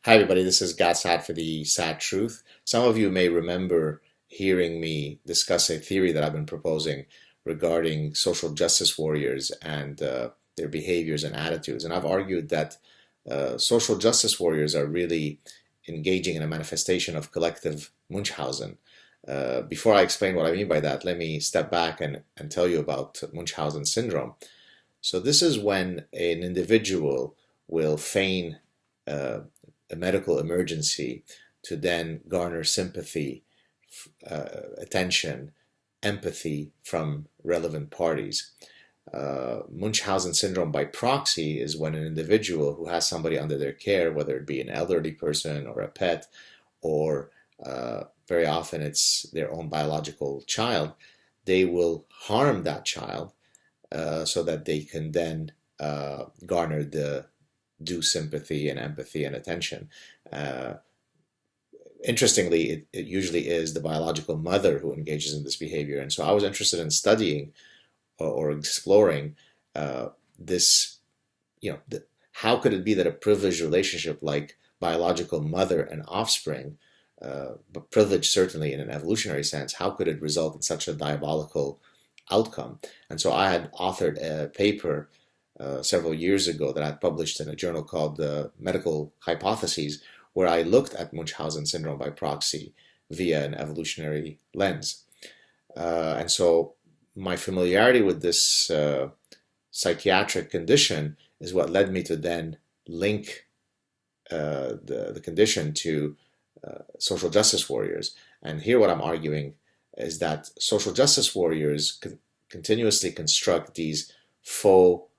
Hi, everybody. This is SAAD for the SAAD Truth. Some of you may remember hearing me discuss a theory that I've been proposing regarding social justice warriors and their behaviors and attitudes. And I've argued that social justice warriors are really engaging in a manifestation of collective Munchausen. Before I explain what I mean by that, let me step back and tell you about Munchausen syndrome. So this is when an individual will feign uh, a medical emergency to then garner sympathy, attention, empathy from relevant parties. Munchausen syndrome by proxy is when an individual who has somebody under their care, whether it be an elderly person or a pet, or very often it's their own biological child, they will harm that child so that they can then garner the due sympathy and empathy and attention. Uh, Interestingly, it usually is the biological mother who engages in this behavior. And so I was interested in studying or exploring this, how could it be that a privileged relationship like biological mother and offspring, but privileged certainly in an evolutionary sense, how could it result in such a diabolical outcome? And so I had authored a paper several years ago that I published in a journal called Medical Hypotheses, where I looked at Munchausen syndrome by proxy via an evolutionary lens. And so my familiarity with this psychiatric condition is what led me to then link the condition to social justice warriors. And here what I'm arguing is that social justice warriors continuously construct these faux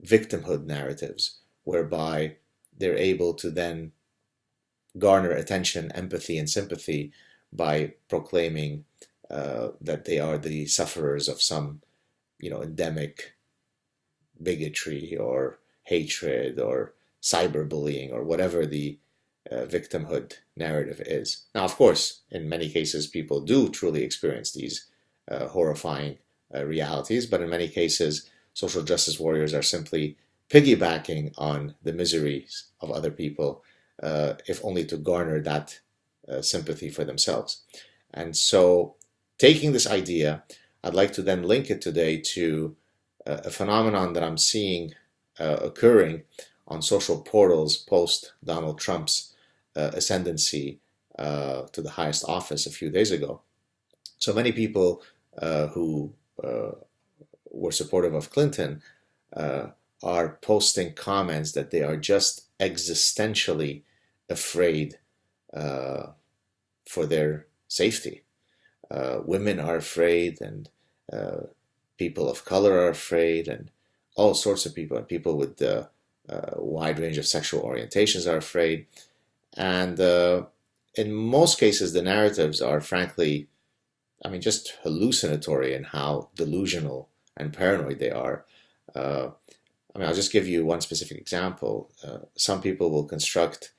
victimhood narratives whereby they're able to then garner attention, empathy, and sympathy by proclaiming that they are the sufferers of some, endemic bigotry or hatred or cyberbullying or whatever the victimhood narrative is. Now, of course, in many cases, people do truly experience these horrifying realities, but in many cases, social justice warriors are simply piggybacking on the miseries of other people, if only to garner that sympathy for themselves. And so, taking this idea, I'd like to then link it today to a phenomenon that I'm seeing occurring on social portals post Donald Trump's ascendancy to the highest office a few days ago. So many people who were supportive of Clinton are posting comments that they are just existentially afraid for their safety. Women are afraid, and people of color are afraid, and all sorts of people, and people with a wide range of sexual orientations are afraid. And in most cases, the narratives are frankly, just hallucinatory in how delusional and paranoid they are. I'll just give you one specific example. Some people will construct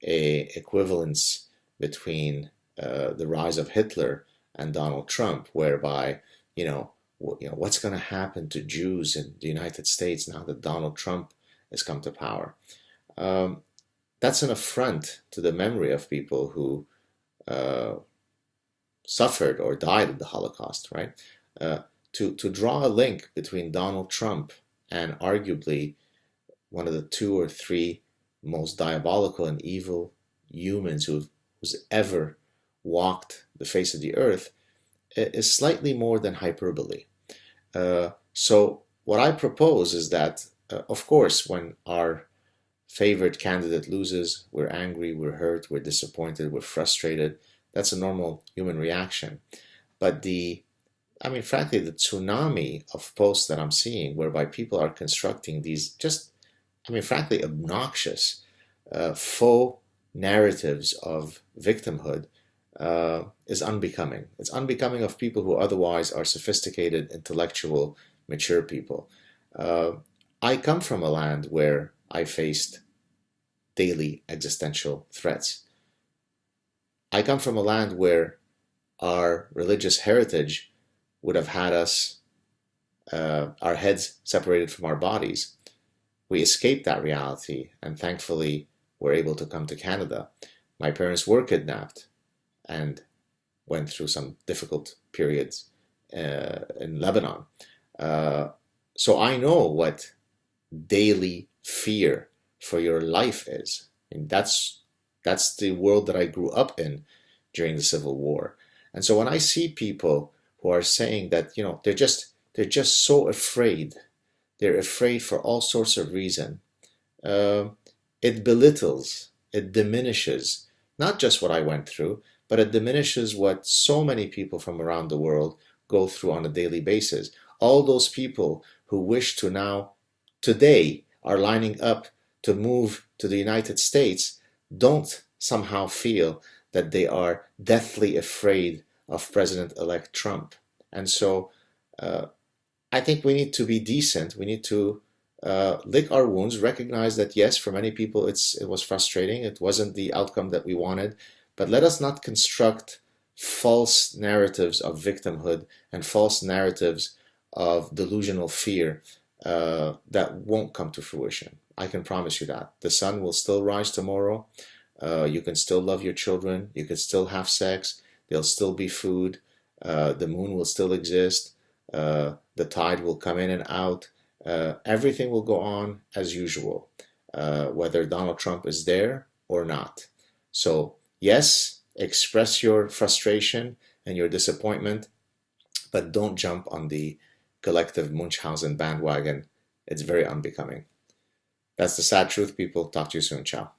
a equivalence between the rise of Hitler and Donald Trump, whereby, what's going to happen to Jews in the United States now that Donald Trump has come to power? That's an affront to the memory of people who suffered or died in the Holocaust, right? To draw a link between Donald Trump and arguably one of the two or three most diabolical and evil humans who's ever walked the face of the earth is slightly more than hyperbole. So what I propose is that, of course, when our favorite candidate loses, we're angry, we're hurt, we're disappointed, we're frustrated. That's a normal human reaction. But frankly, the tsunami of posts that I'm seeing whereby people are constructing these just, frankly, obnoxious, faux narratives of victimhood is unbecoming. It's unbecoming of people who otherwise are sophisticated, intellectual, mature people. I come from a land where I faced daily existential threats. I come from a land where our religious heritage would have had us, our heads separated from our bodies. We escaped that reality, and thankfully were able to come to Canada. My parents were kidnapped and went through some difficult periods in Lebanon. So I know what daily fear for your life is. And that's the world that I grew up in during the Civil War. And so when I see people who are saying that, they're just so afraid, they're afraid for all sorts of reasons, it belittles, it diminishes not just what I went through, but it diminishes what so many people from around the world go through on a daily basis. All those people who wish to now, today, are lining up to move to the United States don't somehow feel that they are deathly afraid of President-elect Trump. And so I think we need to be decent. We need to lick our wounds, recognize that yes, for many people it was frustrating. It wasn't the outcome that we wanted. But let us not construct false narratives of victimhood and false narratives of delusional fear that won't come to fruition. I can promise you that. The sun will still rise tomorrow. You can still love your children. You can still have sex. There'll still be food. The moon will still exist. The tide will come in and out. Everything will go on as usual, whether Donald Trump is there or not. So, yes, express your frustration and your disappointment, but don't jump on the collective Munchausen bandwagon. It's very unbecoming. That's the sad truth, people. Talk to you soon. Ciao.